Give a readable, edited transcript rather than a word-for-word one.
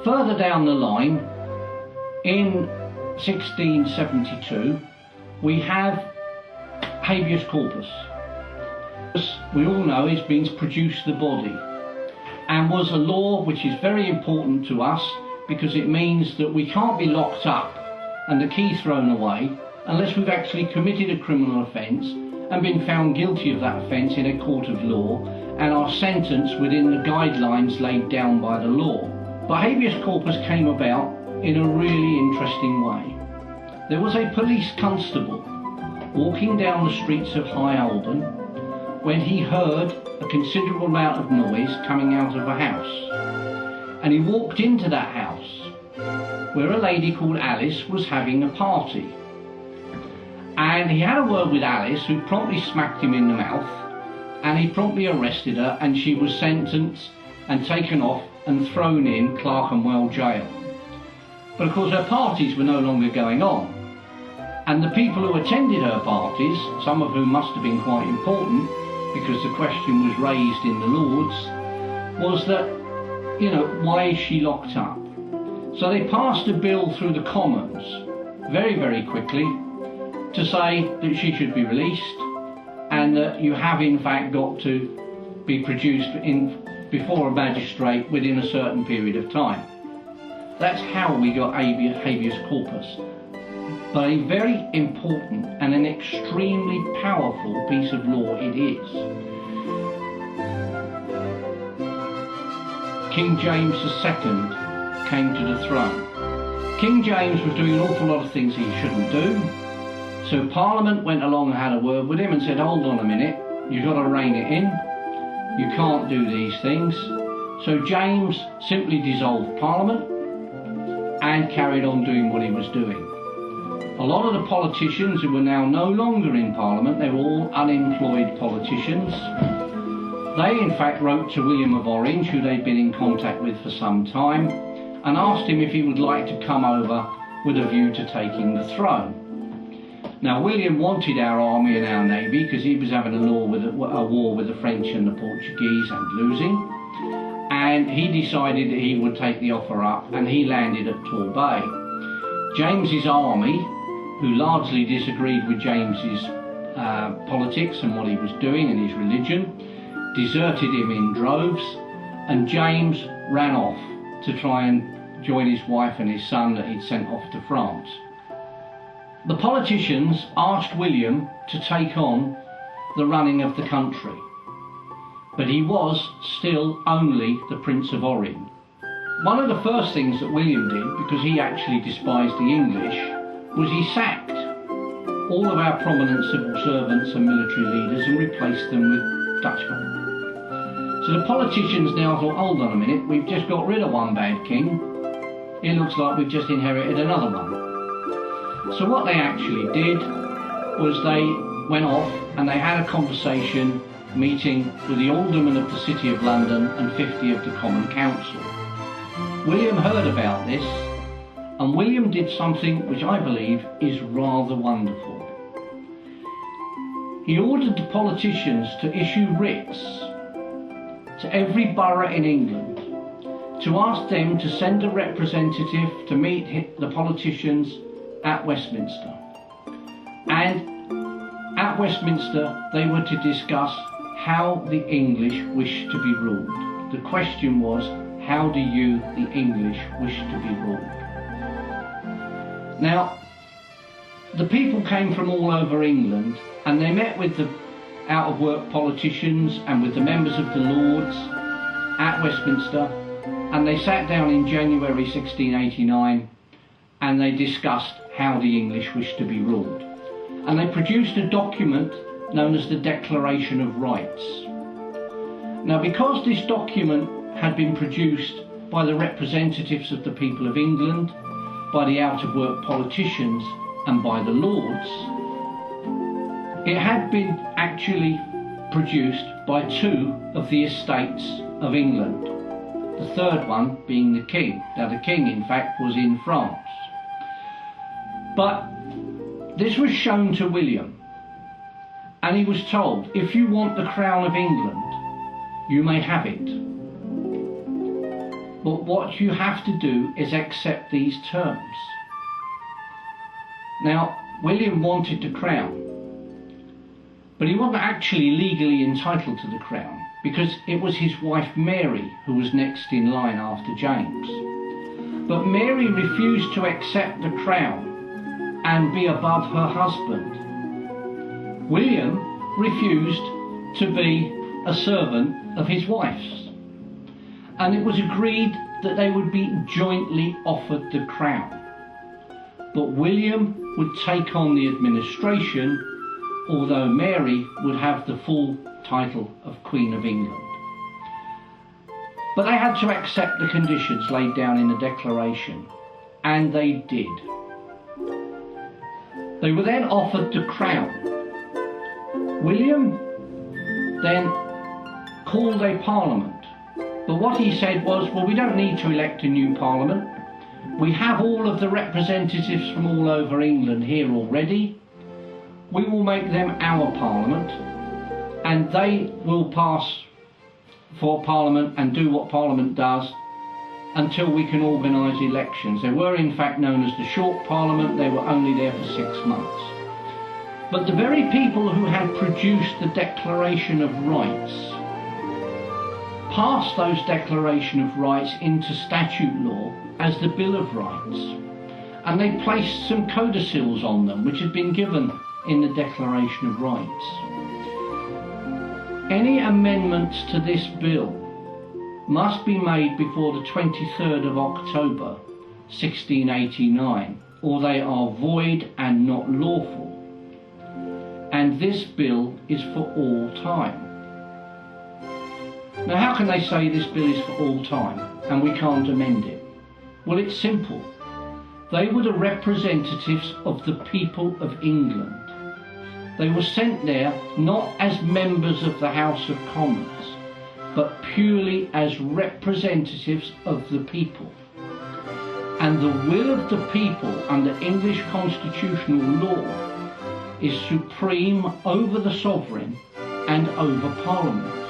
further down the line, in 1672, we have habeas corpus. As we all know, it means produce the body, and was a law which is very important to us because it means that we can't be locked up and the key thrown away unless we've actually committed a criminal offence and been found guilty of that offence in a court of law and are sentenced within the guidelines laid down by the law. But habeas corpus came about in a really interesting way. There was a police constable walking down the streets of High Holborn when he heard a considerable amount of noise coming out of a house. And he walked into that house where a lady called Alice was having a party. And he had a word with Alice, who promptly smacked him in the mouth, and he promptly arrested her, and she was sentenced and taken off and thrown in Clerkenwell jail. But of course her parties were no longer going on, and the people who attended her parties, some of whom must have been quite important because the question was raised in the Lords, was that, you know, why is she locked up? So they passed a bill through the Commons very, very quickly to say that she should be released and that you have in fact got to be produced before a magistrate within a certain period of time. That's how we got habeas corpus. But a very important and an extremely powerful piece of law it is. King James II came to the throne. King James was doing an awful lot of things he shouldn't do. So Parliament went along and had a word with him and said, hold on a minute, you've got to rein it in. You can't do these things. So James simply dissolved Parliament and carried on doing what he was doing. A lot of the politicians who were now no longer in Parliament, they were all unemployed politicians. They in fact wrote to William of Orange, who they'd been in contact with for some time, and asked him if he would like to come over with a view to taking the throne. Now William wanted our army and our navy because he was having a war with the French and the Portuguese and losing, and he decided that he would take the offer up, and he landed at Torbay. James's army, who largely disagreed with James's politics and what he was doing and his religion, deserted him in droves, and James ran off to try and join his wife and his son that he'd sent off to France. The politicians asked William to take on the running of the country, but he was still only the Prince of Orange. One of the first things that William did, because he actually despised the English, was he sacked all of our prominent civil servants and military leaders and replaced them with Dutchmen. So the politicians now thought, hold on a minute, we've just got rid of one bad king, it looks like we've just inherited another one. So what they actually did was they went off and they had a conversation meeting with the aldermen of the City of London and 50 of the Common Council. William heard about this, and William did something which I believe is rather wonderful. He ordered the politicians to issue writs to every borough in England to ask them to send a representative to meet the politicians at Westminster. And at Westminster they were to discuss how the English wished to be ruled. The question was, how do you, the English, wish to be ruled? Now, the people came from all over England and they met with the out-of-work politicians and with the members of the Lords at Westminster, and they sat down in January 1689 and they discussed how the English wished to be ruled. And they produced a document known as the Declaration of Rights. Now, because this document had been produced by the representatives of the people of England, by the out-of-work politicians and by the Lords, it had been actually produced by two of the estates of England, the third one being the King. Now the King in fact was in France. But this was shown to William, and he was told, if you want the crown of England, you may have it. but what you have to do is accept these terms. Now, William wanted the crown, but he wasn't actually legally entitled to the crown, because it was his wife Mary who was next in line after James. But Mary refused to accept the crown and be above her husband. William refused to be a servant of his wife's, and it was agreed that they would be jointly offered the crown. But William would take on the administration, although Mary would have the full title of Queen of England. But they had to accept the conditions laid down in the Declaration, and they did. They were then offered the crown. William then called a parliament, but what he said was, well, we don't need to elect a new parliament. We have all of the representatives from all over England here already. We will make them our parliament, and they will pass for parliament and do what parliament does until we can organise elections. They were in fact known as the short parliament. They were only there for 6 months. But the very people who had produced the Declaration of Rights passed those Declaration of Rights into statute law as the Bill of Rights, and they placed some codicils on them which had been given in the Declaration of Rights. Any amendments to this bill must be made before the 23rd of October 1689, or they are void and not lawful. And this bill is for all time. Now, how can they say this bill is for all time and we can't amend it? Well, it's simple. They were the representatives of the people of England. They were sent there not as members of the House of Commons, but purely as representatives of the people. And the will of the people under English constitutional law is supreme over the sovereign and over Parliament.